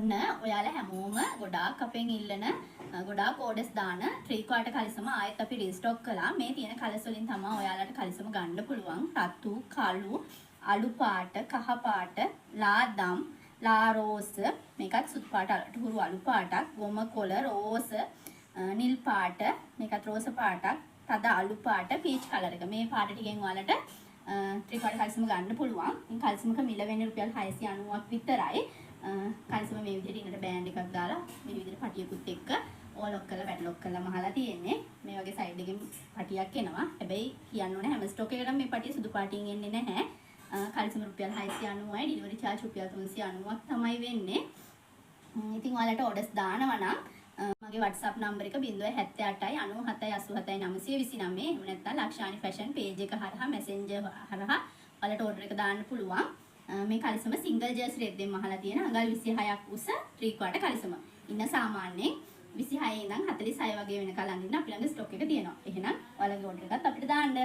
ඔන්න ඔයාලා හැමෝම ගොඩාක් අපෙන් ඉල්ලන ගොඩාක් ඕඩර්ස් දාන 3/4 කලිසම ආයෙත් අපි රීස්ටොක් කළා. මේ තියෙන කලස් වලින් තමයි ඔයාලට කලිසම ගන්න පුළුවන්. රතු, කළු, අලු පාට, කහ පාට, ලාදම්, ලා රෝස්, මේකත් සුදු පාට අටහුරු අලු පාටක්, ගොම කොළ රෝස්, නිල් පාට, මේකත් රෝස පාටක්, තද අලු පාට, පීච් කලර් එක. මේ පාට ටිකෙන් ඔයාලට 3/4 කලිසම ගන්න පුළුවන්. මේ කලිසමක මිල වෙන්නේ රුපියල් 690ක් විතරයි. කලිසම මේ විදිහට ඉන්නට බෑන්ඩ් එකක් දාලා මේ විදිහට පටියකුත් එක්ක ඕලොක් කරලා පැටලොක් කරලා මහලා තියෙන්නේ. මේ වගේ සයිඩ් එකෙන් පටියක් එනවා. හැබැයි කියන්න ඕනේ හැම ස්ටොක් එකකටම මේ පටිය සුදු පාටින් එන්නේ නැහැ. කලිසම රුපියල් 690යි, ඩිලිවරි charge රුපියල් 390ක් තමයි වෙන්නේ. ඉතින් ඔයාලට ඕඩර්ස් දානවා නම් මගේ WhatsApp නම්බර එක 078යි 97යි 87යි 929. එහෙම නැත්නම් ලක්ෂානි ෆැෂන් page එක හරහා messenger හරහා ඔයාලට ඕඩර් එක දාන්න පුළුවන්. මේ කලිසම සිංගල් ජර්සි රෙද්දෙන් මහලා තියෙන අඟල් 26ක් උස 3/4 කලිසම. ඉන්න සාමාන්‍යයෙන් 26 ඉඳන් 46 වගේ වෙනකල් අඳින්න අපි ළඟ ස්ටොක් එක තියෙනවා. එහෙනම් ඔයාලගේ ඕඩර් එකත් අපිට දාන්න.